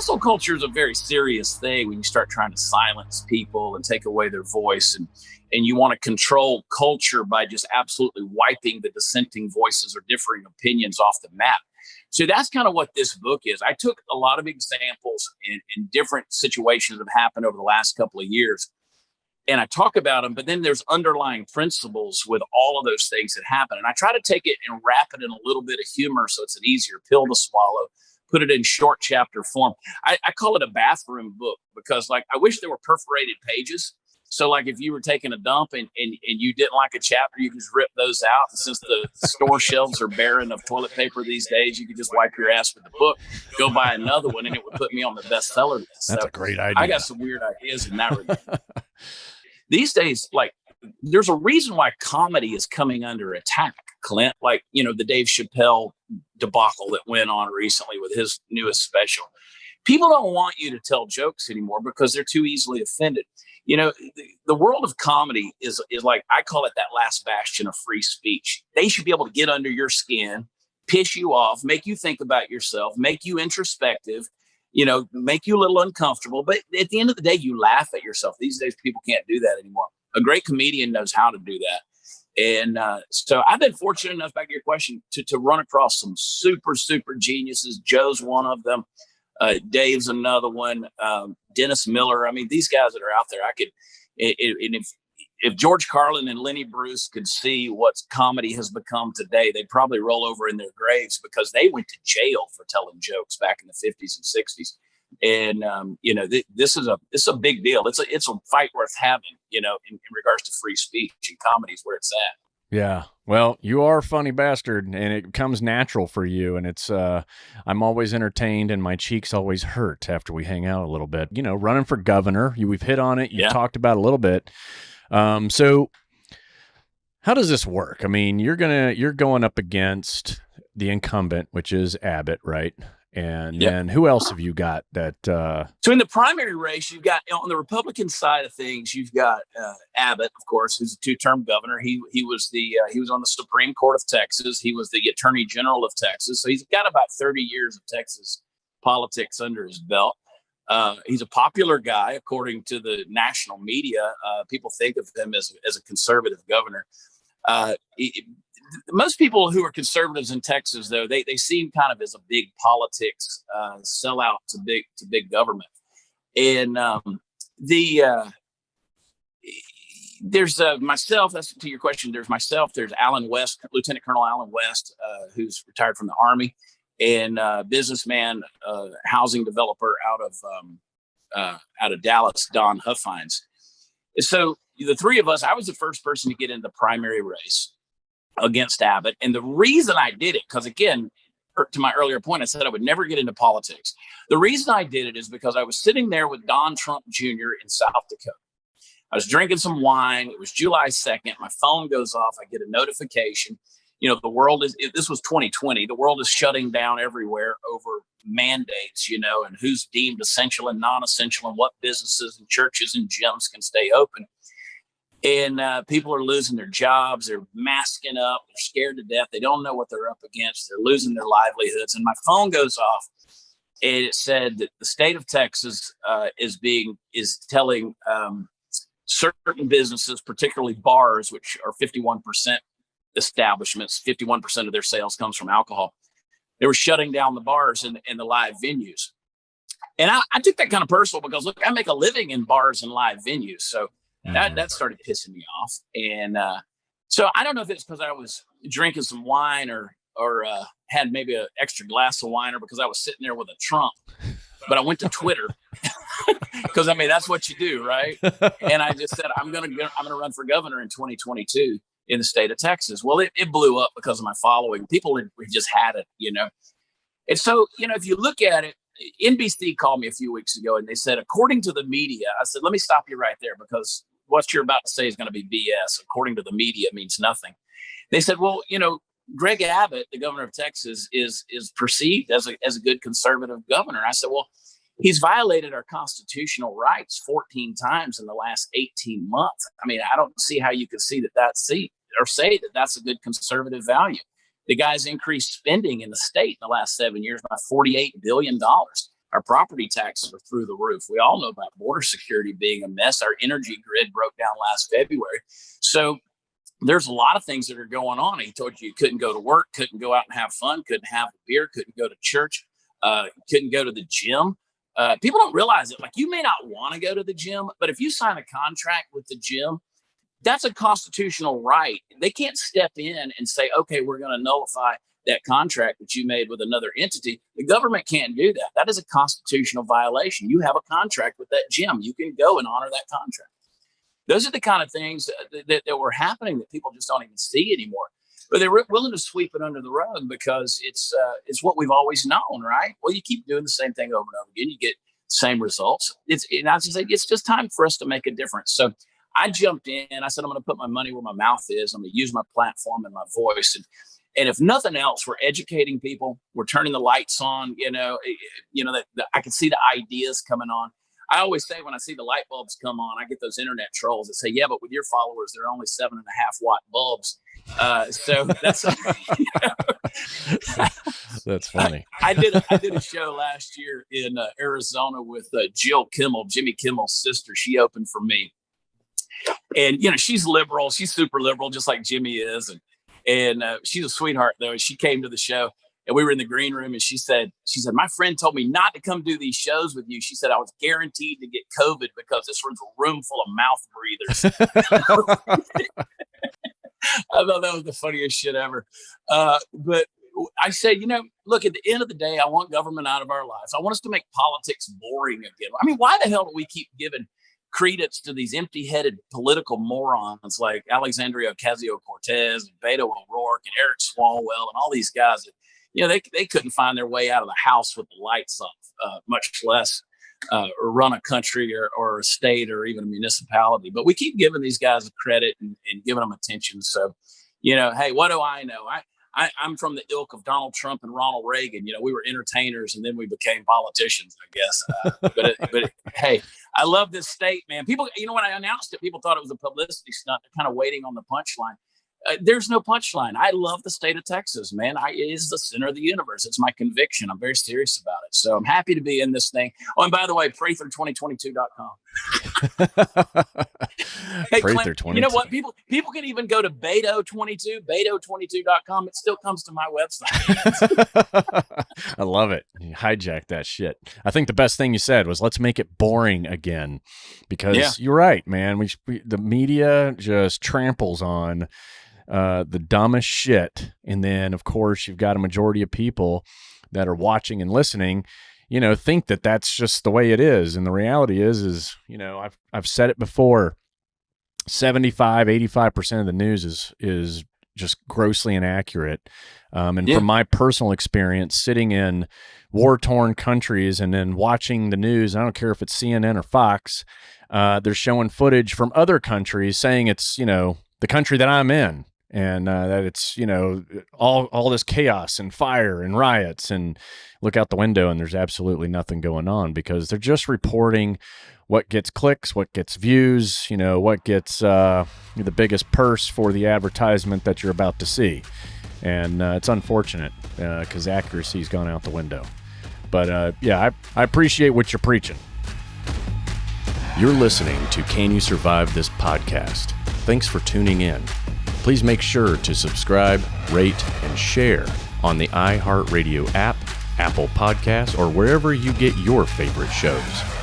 cancel culture is a very serious thing when you start trying to silence people and take away their voice, and you want to control culture by just absolutely wiping the dissenting voices or differing opinions off the map. So that's kind of what this book is. I took a lot of examples in different situations that have happened over the last couple of years, and I talk about them, but then there's underlying principles with all of those things that happen. And I try to take it and wrap it in a little bit of humor so it's an easier pill to swallow, put it in short chapter form. I call it a bathroom book because, like, I wish there were perforated pages. So, like, if you were taking a dump and you didn't like a chapter, you could just rip those out. And since the store shelves are barren of toilet paper these days, you could just wipe your ass with the book, go buy another one, and it would put me on the bestseller list. That's a great idea. I got some weird ideas in that regard. These days, like, there's a reason why comedy is coming under attack, Clint. Like, you know, the Dave Chappelle debacle that went on recently with his newest special. People don't want you to tell jokes anymore because they're too easily offended. You know, the world of comedy is like, I call it that last bastion of free speech. They should be able to get under your skin, piss you off, make you think about yourself, make you introspective, you know, make you a little uncomfortable. But at the end of the day, you laugh at yourself. These days, people can't do that anymore. A great comedian knows how to do that. And so I've been fortunate enough, back to your question, to run across some super, super geniuses. Joe's one of them. Dave's another one. Dennis Miller. I mean, these guys that are out there, if George Carlin and Lenny Bruce could see what comedy has become today, they'd probably roll over in their graves because they went to jail for telling jokes back in the 50s and 60s. And, you know, this is a big deal. It's a fight worth having, you know, in regards to free speech, and comedy is where it's at. Yeah. Well, you are a funny bastard, and it comes natural for you. And it's, I'm always entertained and my cheeks always hurt after we hang out a little bit. You know, running for governor, we've hit on it. You've talked about it a little bit. So how does this work? I mean, you're going up against the incumbent, which is Abbott, right? And then who else have you got that? So in the primary race, you've got, on the Republican side of things, you've got Abbott, of course, who's a two-term governor. He was on the Supreme Court of Texas. He was the Attorney General of Texas. So he's got about 30 years of Texas politics under his belt. He's a popular guy, according to the national media. People think of him as a conservative governor. Most people who are conservatives in Texas, though, they see him kind of as a big politics sellout to big government. And there's myself. That's to your question. There's myself. There's Alan West, Lieutenant Colonel Alan West, who's retired from the Army, and businessman, housing developer out of Dallas, Don Huffines. So the three of us, I was the first person to get into the primary race against Abbott. And the reason I did it, because again, to my earlier point, I said I would never get into politics. The reason I did it is because I was sitting there with Don Trump Jr. in South Dakota. I was drinking some wine. It was July 2nd. My phone goes off. I get a notification. You know, this was 2020. The world is shutting down everywhere over mandates, you know, and who's deemed essential and non-essential, and what businesses and churches and gyms can stay open. And people are losing their jobs. They're masking up. They're scared to death. They don't know what they're up against. They're losing their livelihoods. And my phone goes off, and it said that the state of Texas is telling certain businesses, particularly bars, which are 51% establishments, 51% of their sales comes from alcohol. They were shutting down the bars and the live venues. And I took that kind of personal because, look, I make a living in bars and live venues. So that started pissing me off. And so I don't know if it's because I was drinking some wine or had maybe an extra glass of wine, or because I was sitting there with a Trump. But I went to Twitter because, I mean, that's what you do, right? And I just said, I'm gonna run for governor in 2022 in the state of Texas. Well, it blew up because of my following. People had just had it, you know. And so, you know, if you look at it, NBC called me a few weeks ago and they said, according to the media, I said, let me stop you right there, because what you're about to say is going to be BS. According to the media means nothing. They said, well, you know, Greg Abbott, the governor of Texas, is perceived as a good conservative governor. I said, well, he's violated our constitutional rights 14 times in the last 18 months. I mean, I don't see how you could say that that's a good conservative value. The guy's increased spending in the state in the last 7 years by $48 billion. Our property taxes are through the roof. We all know about border security being a mess. Our energy grid broke down last February. So there's a lot of things that are going on. He told you couldn't go to work, couldn't go out and have fun, couldn't have a beer, couldn't go to church, couldn't go to the gym. People don't realize it. Like, you may not want to go to the gym, but if you sign a contract with the gym, that's a constitutional right. They can't step in and say, okay, we're going to nullify that contract that you made with another entity. The government can't do that. That is a constitutional violation. You have a contract with that gym. You can go and honor that contract. Those are the kind of things that were happening that people just don't even see anymore. But they're willing to sweep it under the rug because it's what we've always known, right? Well, you keep doing the same thing over and over again, you get the same results. It's just time for us to make a difference. So I jumped in. I said, I'm going to put my money where my mouth is. I'm going to use my platform and my voice. And if nothing else, we're educating people. We're turning the lights on. I can see the ideas coming on. I always say when I see the light bulbs come on, I get those internet trolls that say, yeah, but with your followers, they're only 7.5 watt bulbs. So that's, that's funny. I did a show last year in Arizona with Jimmy Kimmel's sister. She opened for me. And, she's liberal. She's super liberal, just like Jimmy is. And she's a sweetheart, though. She came to the show. And we were in the green room, and she said, my friend told me not to come do these shows with you. She said, I was guaranteed to get COVID because this room's a room full of mouth breathers. I thought that was the funniest shit ever. But I said, look, at the end of the day, I want government out of our lives. I want us to make politics boring again. I mean, why the hell do we keep giving credence to these empty-headed political morons like Alexandria Ocasio-Cortez and Beto O'Rourke and Eric Swalwell and all these guys that, they couldn't find their way out of the house with the lights off, much less run a country or a state or even a municipality. But we keep giving these guys credit and giving them attention. So, hey, what do I know? I'm from the ilk of Donald Trump and Ronald Reagan. We were entertainers and then we became politicians, I guess. But hey, I love this state, man. People, when I announced it, people thought it was a publicity stunt. They're kind of waiting on the punchline. There's no punchline. I love the state of Texas, man. It is the center of the universe. It's my conviction. I'm very serious about it. So I'm happy to be in this thing. Oh, and by the way, prather2022.com. Hey, Clint, you know what? People can even go to beto22.com. It still comes to my website. I love it. You hijacked that shit. I think the best thing you said was, let's make it boring again, because you're right, man. The media just tramples on the dumbest shit. And then, of course, you've got a majority of people that are watching and listening, think that that's just the way it is. And the reality is, I've said it before, 85% of the news is just grossly inaccurate. From my personal experience, sitting in war-torn countries and then watching the news, I don't care if it's CNN or Fox, they're showing footage from other countries saying it's, the country that I'm in. And that it's, all this chaos and fire and riots, and look out the window and there's absolutely nothing going on, because they're just reporting what gets clicks, what gets views, what gets the biggest purse for the advertisement that you're about to see. And it's unfortunate because accuracy's gone out the window. But I appreciate what you're preaching. You're listening to Can You Survive This Podcast? Thanks for tuning in. Please make sure to subscribe, rate, and share on the iHeartRadio app, Apple Podcasts, or wherever you get your favorite shows.